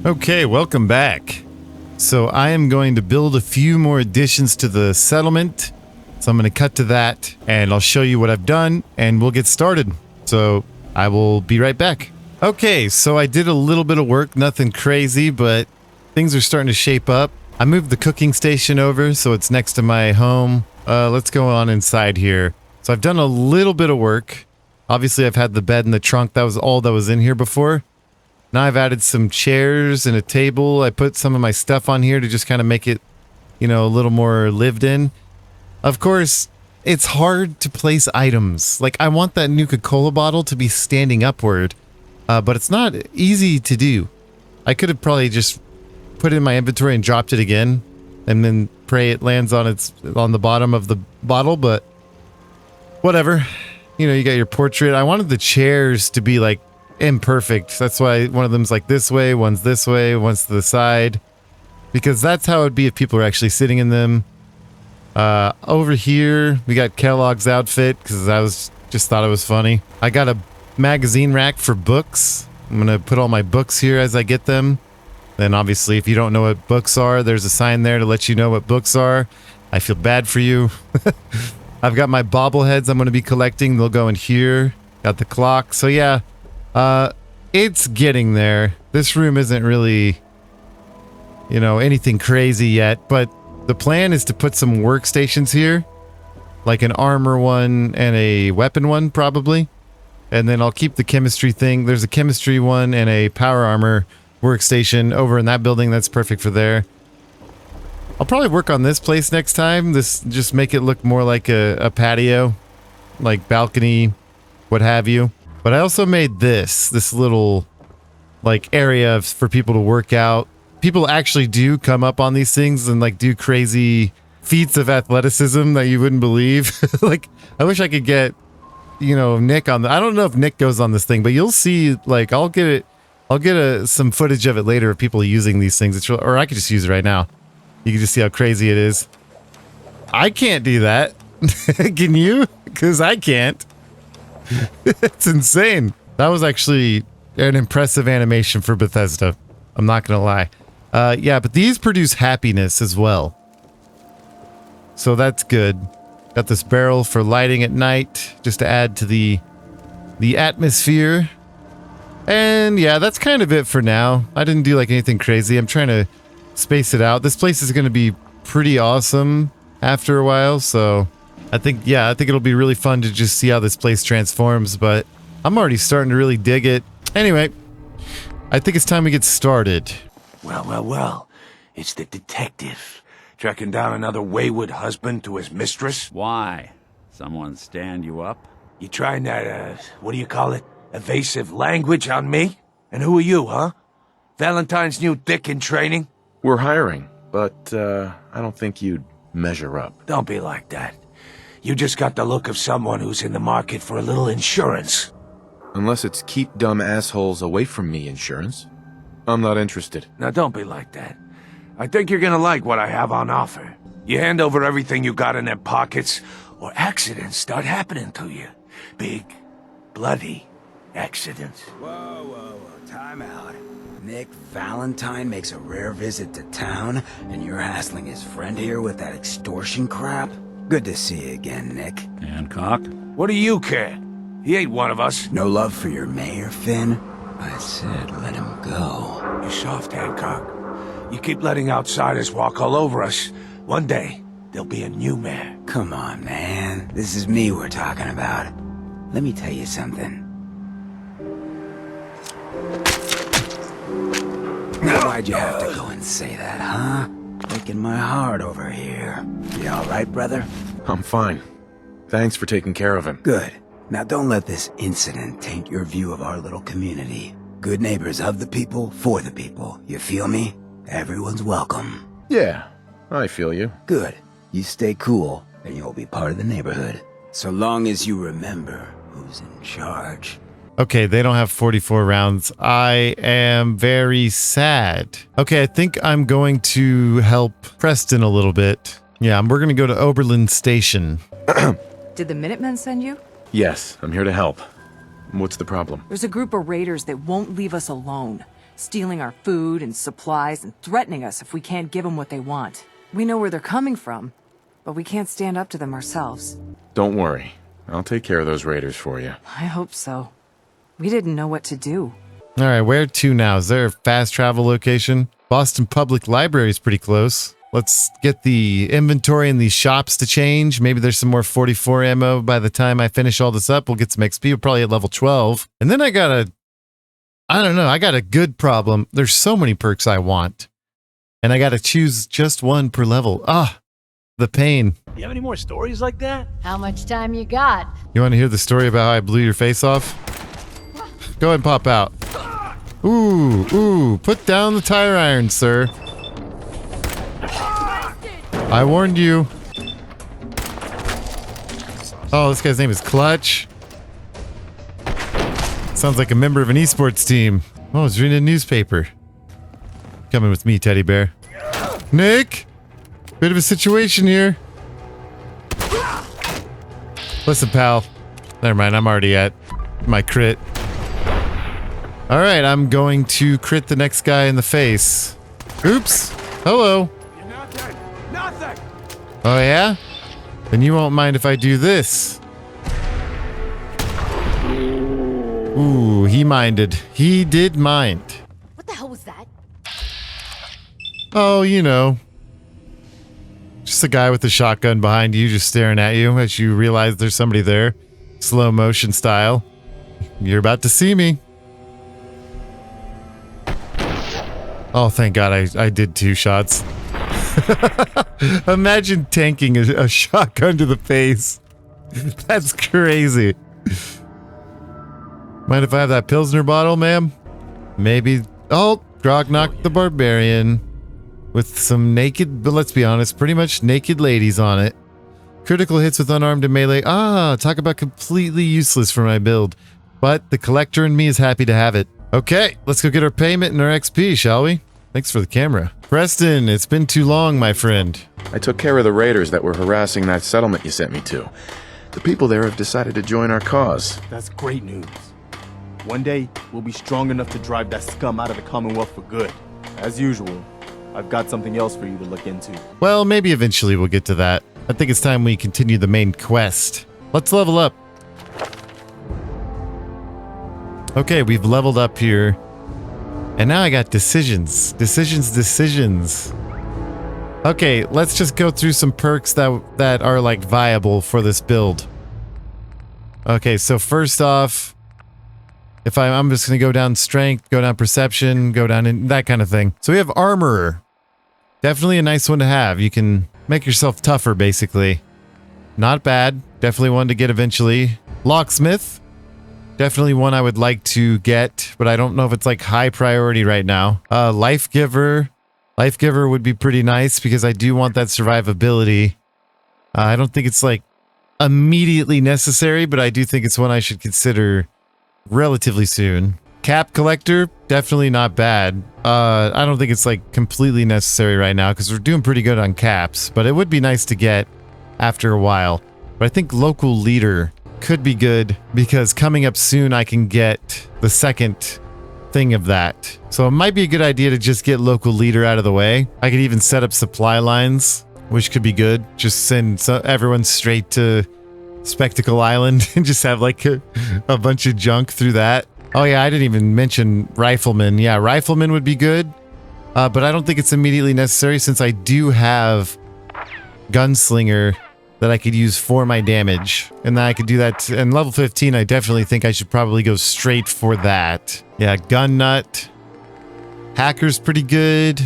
Okay, welcome back. So I am going to build a few more additions to the settlement. So I'm going to cut to that and I'll show you what I've done and we'll get started. So I will be right back. Okay, so I did a little bit of work, nothing crazy, but things are starting to shape up. I moved the cooking station over so it's next to my home. Let's go on inside here. So I've done a little bit of work. Obviously I've had the bed and the trunk. That was all that was in here before. Now I've added some chairs and a table. I put some of my stuff on here to just kind of make it, you know, a little more lived in. Of course, it's hard to place items. Like, I want that Nuka-Cola bottle to be standing upward, but it's not easy to do. I could have probably just put it in my inventory and dropped it again, and then pray it lands on the bottom of the bottle, but whatever. You know, you got your portrait. I wanted the chairs to be like imperfect. That's why one of them's like this way, one's to the side, because that's how it'd be if people are actually sitting in them. Over here we got Kellogg's outfit because I thought it was funny. I got a magazine rack for books. I'm gonna put all my books here as I get them. Then obviously if you don't know what books are, there's a sign there to let you know what books are. I feel bad for you. I've got my bobbleheads I'm gonna be collecting. They'll go in here. Got the clock. So yeah, it's getting there. This room isn't really, you know, anything crazy yet, but the plan is to put some workstations here, like an armor one and a weapon one probably. And then I'll keep the chemistry thing. There's a chemistry one and a power armor workstation over in that building. That's perfect for there. I'll probably work on this place next time. Just make it look more like a patio, like balcony, what have you. But I also made this little like area for people to work out. People actually do come up on these things and like do crazy feats of athleticism that you wouldn't believe. Like, I wish I could get, you know, Nick on I don't know if Nick goes on this thing, but you'll see, like, I'll get some footage of it later of people using these things. Or I could just use it right now. You can just see how crazy it is. I can't do that. Can you? Because I can't. It's insane. That was actually an impressive animation for Bethesda. I'm not gonna lie. Yeah, but these produce happiness as well. So that's good. Got this barrel for lighting at night, just to add to the atmosphere. And yeah, that's kind of it for now. I didn't do like anything crazy. I'm trying to space it out. This place is gonna be pretty awesome after a while, so I think it'll be really fun to just see how this place transforms, but I'm already starting to really dig it. Anyway, I think it's time we get started. Well. It's the detective. Tracking down another wayward husband to his mistress. Why? Someone stand you up? You trying that, what do you call it? Evasive language on me? And who are you, huh? Valentine's new dick in training? We're hiring, but I don't think you'd measure up. Don't be like that. You just got the look of someone who's in the market for a little insurance. Unless it's keep dumb assholes away from me insurance. I'm not interested. Now don't be like that. I think you're gonna like what I have on offer. You hand over everything you got in them pockets, or accidents start happening to you. Big, bloody accidents. Whoa, time out. Nick Valentine makes a rare visit to town, and you're hassling his friend here with that extortion crap? Good to see you again, Nick. Hancock? What do you care? He ain't one of us. No love for your mayor, Finn? I said let him go. You're soft, Hancock. You keep letting outsiders walk all over us. One day, there'll be a new mayor. Come on, man. This is me we're talking about. Let me tell you something. Now, why'd you have to go and say that, huh? Breaking my heart over here. You all right, brother? I'm fine. Thanks for taking care of him. Good. Now don't let this incident taint your view of our little community. Good neighbors of the people, for the people. You feel me? Everyone's welcome. Yeah, I feel you. Good. You stay cool, and you'll be part of the neighborhood. So long as you remember who's in charge. Okay, they don't have 44 rounds. I am very sad. Okay, I think I'm going to help Preston a little bit. Yeah, we're going to go to Oberlin Station. Did the Minutemen send you? Yes, I'm here to help. What's the problem? There's a group of raiders that won't leave us alone. stealing our food and supplies and threatening us if we can't give them what they want. We know where they're coming from, but we can't stand up to them ourselves. Don't worry. I'll take care of those raiders for you. I hope so. We didn't know what to do. All right, where to now? Is there a fast travel location? Boston Public Library is pretty close. Let's get the inventory in these shops to change. Maybe there's some more 44 ammo by the time I finish all this up. We'll get some XP. We're probably at level 12. And then I got a good problem. There's so many perks I want. And I got to choose just one per level. Ah, the pain. You have any more stories like that? How much time you got? You want to hear the story about how I blew your face off? Go ahead and pop out. Ooh, put down the tire iron, sir. I warned you. Oh, this guy's name is Clutch. Sounds like a member of an esports team. Oh, he's reading a newspaper. Coming with me, teddy bear. Nick! Bit of a situation here. Listen, pal. Never mind, I'm already at my crit. Alright, I'm going to crit the next guy in the face. Oops. Hello. You're not dead. Nothing! Oh yeah? Then you won't mind if I do this. Ooh, he minded. He did mind. What the hell was that? Oh, you know. Just a guy with a shotgun behind you just staring at you as you realize there's somebody there. Slow motion style. You're about to see me. Oh, thank God I did 2 shots. Imagine tanking a shotgun to the face. That's crazy. Mind if I have that Pilsner bottle, ma'am? Maybe. Oh, Grognock the Barbarian. With some naked, but let's be honest, pretty much naked ladies on it. Critical hits with unarmed and melee. Ah, talk about completely useless for my build. But the collector in me is happy to have it. Okay, let's go get our payment and our XP, shall we? Thanks for the camera. Preston, it's been too long, my friend. I took care of the raiders that were harassing that settlement you sent me to. The people there have decided to join our cause. That's great news. One day, we'll be strong enough to drive that scum out of the Commonwealth for good. As usual, I've got something else for you to look into. Well, maybe eventually we'll get to that. I think it's time we continue the main quest. Let's level up. Okay, we've leveled up here. And now I got decisions. Decisions. Okay, let's just go through some perks that are like viable for this build. Okay, so first off, if I'm just going to go down strength, go down perception, go down in that kind of thing. So we have armorer. Definitely a nice one to have. You can make yourself tougher, basically. Not bad. Definitely one to get eventually. Locksmith. Definitely one I would like to get, but I don't know if it's like high priority right now. Life Giver. Life Giver would be pretty nice because I do want that survivability. I don't think it's like immediately necessary, but I do think it's one I should consider relatively soon. Cap Collector, definitely not bad. I don't think it's like completely necessary right now because we're doing pretty good on caps, but it would be nice to get after a while. But I think Local Leader could be good because coming up soon I can get the second thing of that. So it might be a good idea to just get Local Leader out of the way. I could even set up supply lines, which could be good. Just send everyone straight to Spectacle Island and just have like a bunch of junk through that. Oh yeah, I didn't even mention Rifleman. Yeah, Rifleman would be good. But I don't think it's immediately necessary since I do have Gunslinger that I could use for my damage. And then I could do that. And level 15, I definitely think I should probably go straight for that. Yeah, Gun Nut. Hacker's pretty good.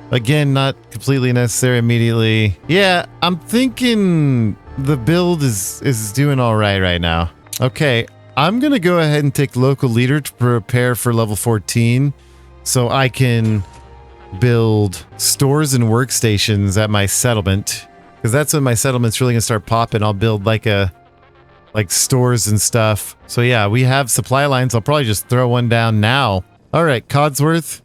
Again, not completely necessary immediately. Yeah, I'm thinking the build is doing all right now. Okay, I'm going to go ahead and take Local Leader to prepare for level 14 so I can build stores and workstations at my settlement. Because that's when my settlement's really gonna start popping. I'll build like stores and stuff. So yeah, we have supply lines. I'll probably just throw one down now. All right, Codsworth,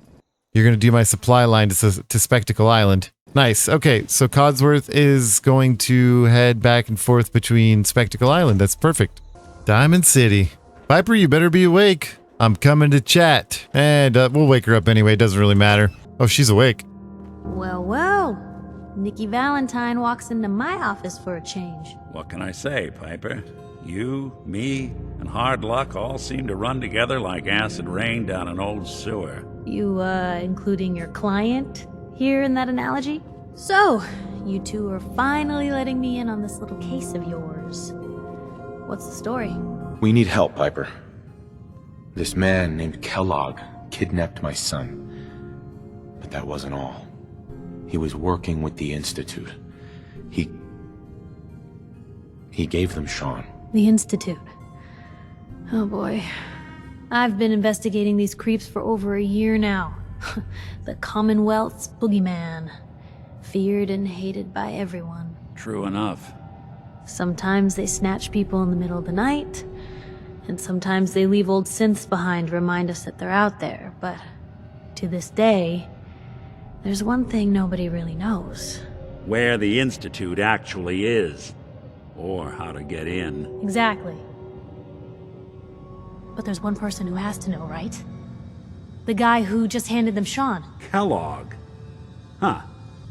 you're gonna do my supply line to Spectacle Island. Nice. Okay, so Codsworth is going to head back and forth between Spectacle Island. That's perfect. Diamond City. Viper, you better be awake. I'm coming to chat. And we'll wake her up anyway. It doesn't really matter. Oh, she's awake. Well, well. Nikki Valentine walks into my office for a change. What can I say, Piper? You, me, and hard luck all seem to run together like acid rain down an old sewer. You, including your client here in that analogy? So, you two are finally letting me in on this little case of yours. What's the story? We need help, Piper. This man named Kellogg kidnapped my son. But that wasn't all. He was working with the Institute. He gave them Shaun. The Institute. Oh boy. I've been investigating these creeps for over a year now. The Commonwealth's boogeyman. Feared and hated by everyone. True enough. Sometimes they snatch people in the middle of the night, and sometimes they leave old synths behind to remind us that they're out there, but to this day, there's one thing nobody really knows. Where the Institute actually is. Or how to get in. Exactly. But there's one person who has to know, right? The guy who just handed them Shaun. Kellogg. Huh.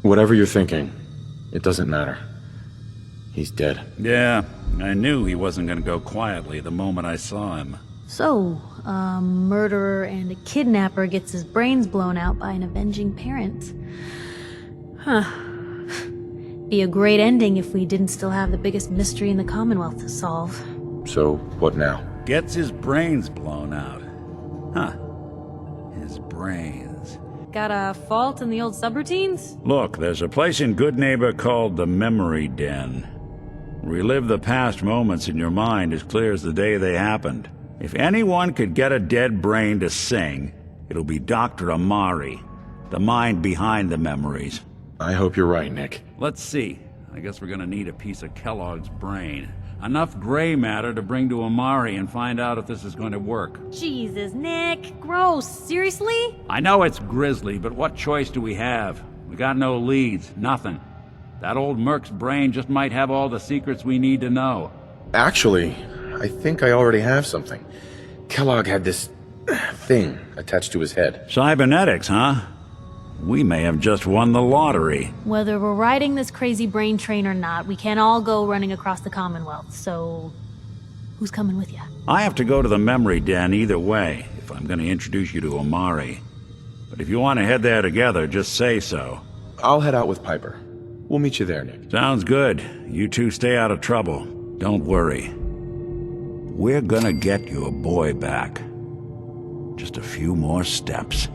Whatever you're thinking, it doesn't matter. He's dead. Yeah, I knew he wasn't gonna go quietly the moment I saw him. So, a murderer and a kidnapper gets his brains blown out by an avenging parent. Huh. Be a great ending if we didn't still have the biggest mystery in the Commonwealth to solve. So, what now? Gets his brains blown out. Huh. His brains. Got a fault in the old subroutines? Look, there's a place in Good Neighbor called the Memory Den. Relive the past moments in your mind as clear as the day they happened. If anyone could get a dead brain to sing, it'll be Dr. Amari, the mind behind the memories. I hope you're right, Nick. Let's see. I guess we're gonna need a piece of Kellogg's brain. Enough gray matter to bring to Amari and find out if this is going to work. Jesus, Nick. Gross. Seriously? I know it's grisly, but what choice do we have? We got no leads, nothing. That old Merc's brain just might have all the secrets we need to know. Actually, I think I already have something. Kellogg had this thing attached to his head. Cybernetics, huh? We may have just won the lottery. Whether we're riding this crazy brain train or not, we can't all go running across the Commonwealth, so... who's coming with you? I have to go to the memory den either way, if I'm going to introduce you to Amari. But if you want to head there together, just say so. I'll head out with Piper. We'll meet you there, Nick. Sounds good. You two stay out of trouble. Don't worry. We're gonna get your boy back. Just a few more steps.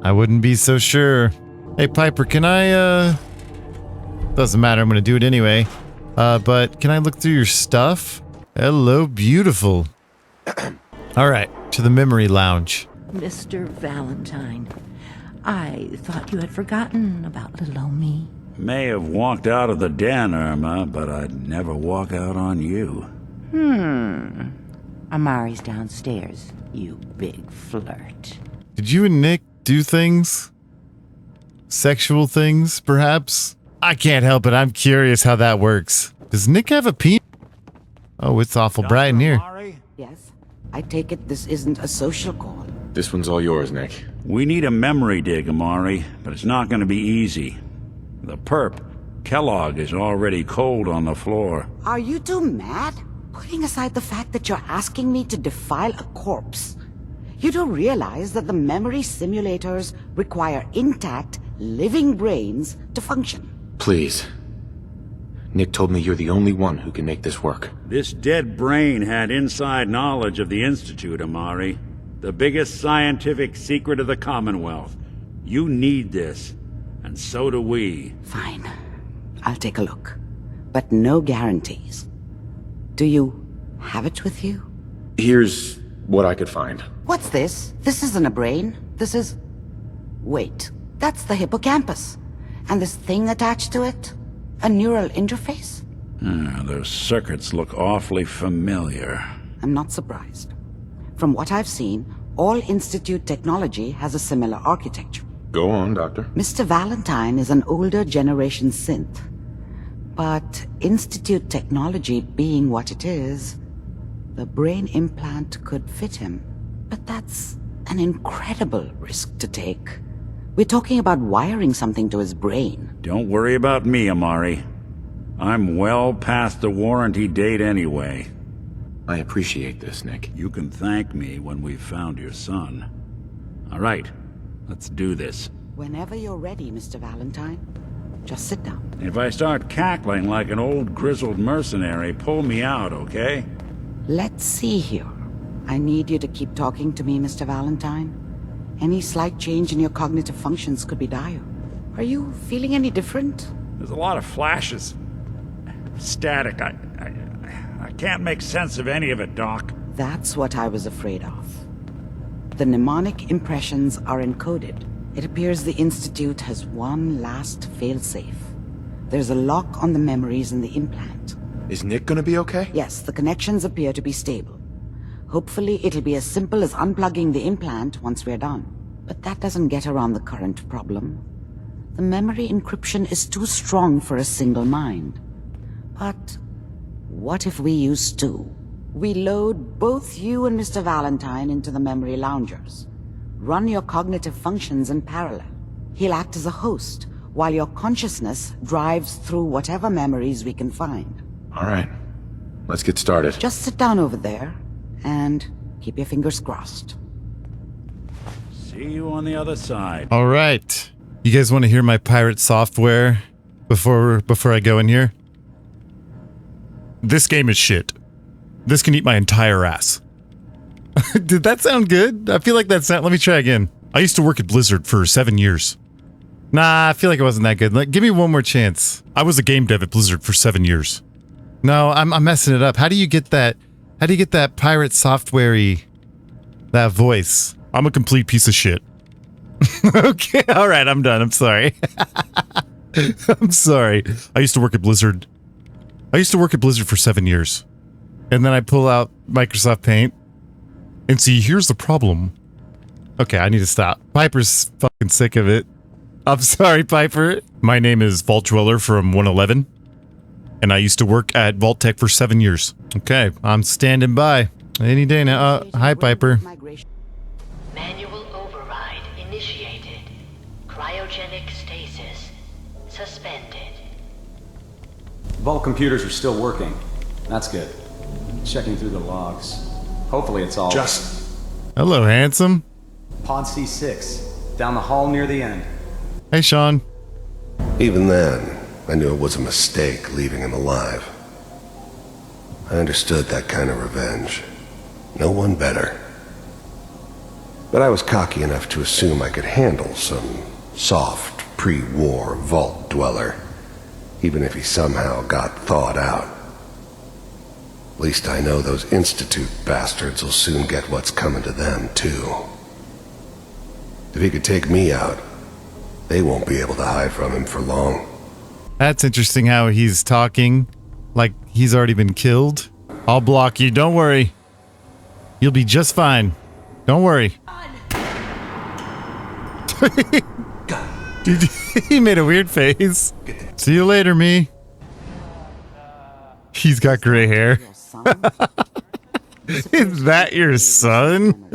I wouldn't be so sure. Hey, Piper, can I, doesn't matter, I'm gonna do it anyway. But can I look through your stuff? Hello, beautiful. Alright, to the memory lounge. Mr. Valentine, I thought you had forgotten about little old me. May have walked out of the den, Irma, but I'd never walk out on you. Amari's downstairs, you big flirt. Did you and Nick do things? Sexual things, perhaps? I can't help it. I'm curious how that works. Does Nick have a penis? Oh, it's awful bright in here. Yes? I take it this isn't a social call. This one's all yours, Nick. We need a memory dig, Amari, but it's not gonna be easy. The perp, Kellogg, is already cold on the floor. Are you two mad? Putting aside the fact that you're asking me to defile a corpse, you don't realize that the memory simulators require intact, living brains to function. Please. Nick told me you're the only one who can make this work. This dead brain had inside knowledge of the Institute, Amari. The biggest scientific secret of the Commonwealth. You need this, and so do we. Fine. I'll take a look. But no guarantees. Do you have it with you? Here's what I could find. What's this? This isn't a brain. This is... Wait, that's the hippocampus. And this thing attached to it? A neural interface? Those circuits look awfully familiar. I'm not surprised. From what I've seen, all Institute technology has a similar architecture. Go on, Doctor. Mr. Valentine is an older generation synth. But Institute technology being what it is, the brain implant could fit him But that's an incredible risk to take. We're talking about wiring something to his brain. Don't worry about me, Amari. I'm well past the warranty date anyway. I appreciate this, Nick. You can thank me when we've found your son. All right, let's do this. Whenever you're ready, Mr. Valentine. Just sit down. If I start cackling like an old grizzled mercenary, pull me out, okay? Let's see here. I need you to keep talking to me, Mr. Valentine. Any slight change in your cognitive functions could be dire. Are you feeling any different? There's a lot of flashes. Static. I can't make sense of any of it, Doc. That's what I was afraid of. The mnemonic impressions are encoded. It appears the Institute has one last failsafe. There's a lock on the memories in the implant. Is Nick gonna be okay? Yes, the connections appear to be stable. Hopefully it'll be as simple as unplugging the implant once we're done. But that doesn't get around the current problem. The memory encryption is too strong for a single mind. But what if we use two? We load both you and Mr. Valentine into the memory loungers. Run your cognitive functions in parallel. He'll act as a host, while your consciousness drives through whatever memories we can find. All right. Let's get started. Just sit down over there, and keep your fingers crossed. See you on the other side. All right. You guys want to hear my pirate software before I go in here? This game is shit. This can eat my entire ass. Did that sound good? I feel like that sound... Let me try again. I used to work at Blizzard for 7 years. Nah, I feel like it wasn't that good. Give me one more chance. I was a game dev at Blizzard for 7 years. No, I'm messing it up. How do you get that... How do you get that pirate software-y... that voice? I'm a complete piece of shit. Okay, alright, I'm done. I'm sorry. I'm sorry. I used to work at Blizzard. I used to work at Blizzard for 7 years. And then I pull out Microsoft Paint. And see, here's the problem. Okay, I need to stop. Piper's fucking sick of it. I'm sorry, Piper. My name is Vault Dweller from 111. And I used to work at Vault Tech for 7 years. Okay, I'm standing by. Any day now. Hi, Piper. Manual override initiated. Cryogenic stasis suspended. Vault computers are still working. That's good. Checking through the logs. Hopefully it's all... Hello, handsome. Pod C6. Down the hall near the end. Hey, Shaun. Even then, I knew it was a mistake leaving him alive. I understood that kind of revenge. No one better. But I was cocky enough to assume I could handle some soft, pre-war Vault Dweller, even if he somehow got thawed out. At least I know those Institute bastards will soon get what's coming to them, too. If he could take me out, they won't be able to hide from him for long. That's interesting how he's talking like he's already been killed. I'll block you, don't worry. You'll be just fine. Don't worry. Dude, he made a weird face. See you later, me. He's got gray hair. Is that your son?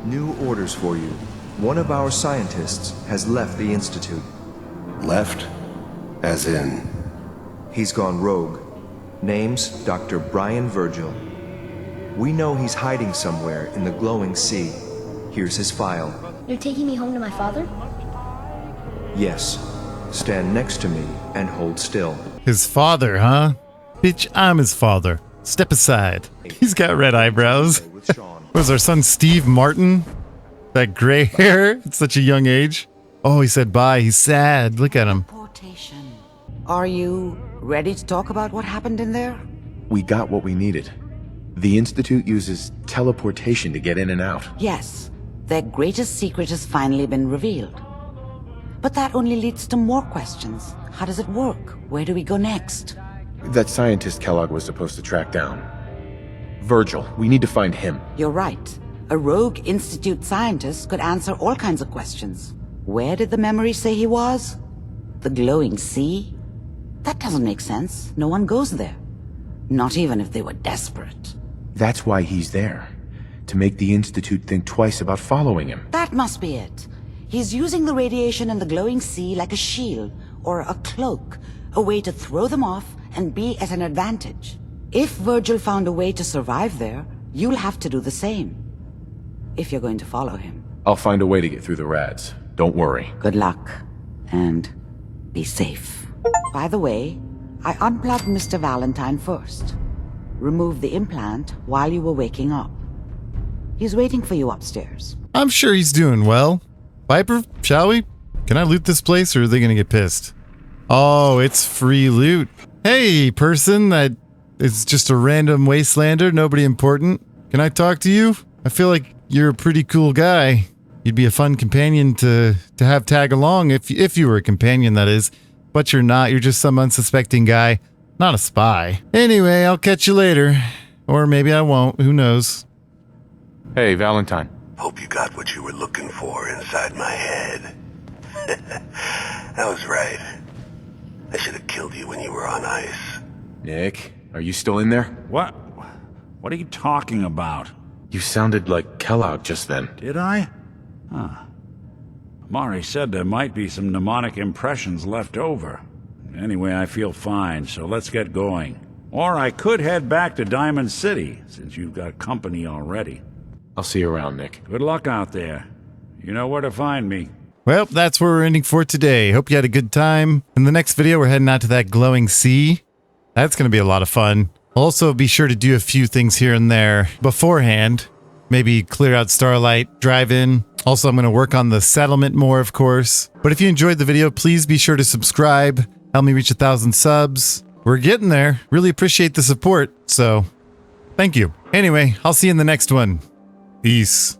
New orders for you. One of our scientists has left the Institute. Left? As in? He's gone rogue. Name's Dr. Brian Virgil. We know he's hiding somewhere in the glowing sea. Here's his file. You're taking me home to my father? Yes. Stand next to me and hold still. His father, huh? Bitch, I'm his father. Step aside. He's got red eyebrows. Was our son Steve Martin? That gray hair at such a young age. Oh, he said bye. He's sad. Look at him. Are you ready to talk about what happened in there? We got what we needed. The Institute uses teleportation to get in and out. Yes. Their greatest secret has finally been revealed. But that only leads to more questions. How does it work? Where do we go next? That scientist Kellogg was supposed to track down. Virgil, we need to find him. You're right. A rogue Institute scientist could answer all kinds of questions. Where did the memory say he was? The glowing sea? That doesn't make sense. No one goes there. Not even if they were desperate. That's why he's there. To make the Institute think twice about following him. That must be it. He's using the radiation in the glowing sea like a shield or a cloak, a way to throw them off and be at an advantage. If Virgil found a way to survive there, you'll have to do the same. If you're going to follow him. I'll find a way to get through the rats. Don't worry. Good luck. And be safe. By the way, I unplugged Mr. Valentine first. Removed the implant while you were waking up. He's waiting for you upstairs. I'm sure he's doing well. Piper, shall we? Can I loot this place or are they gonna get pissed? Oh, it's free loot. Hey, person that is just a random wastelander, nobody important. Can I talk to you? I feel like you're a pretty cool guy. You'd be a fun companion to have tag along if you were a companion, that is. But you're not. You're just some unsuspecting guy. Not a spy. Anyway, I'll catch you later. Or maybe I won't. Who knows? Hey, Valentine. Hope you got what you were looking for inside my head. I was right. I should have killed you when you were on ice. Nick, are you still in there? What? What are you talking about? You sounded like Kellogg just then. Did I? Huh. Mari said there might be some mnemonic impressions left over. Anyway, I feel fine, so let's get going. Or I could head back to Diamond City, since you've got company already. I'll see you around, Nick. Good luck out there. You know where to find me. Well, that's where we're ending for today. Hope you had a good time. In the next video, we're heading out to that glowing sea. That's going to be a lot of fun. Also, be sure to do a few things here and there beforehand. Maybe clear out Starlight, drive in. Also, I'm going to work on the settlement more, of course. But if you enjoyed the video, please be sure to subscribe. Help me reach 1,000 subs. We're getting there. Really appreciate the support. So, thank you. Anyway, I'll see you in the next one. Peace.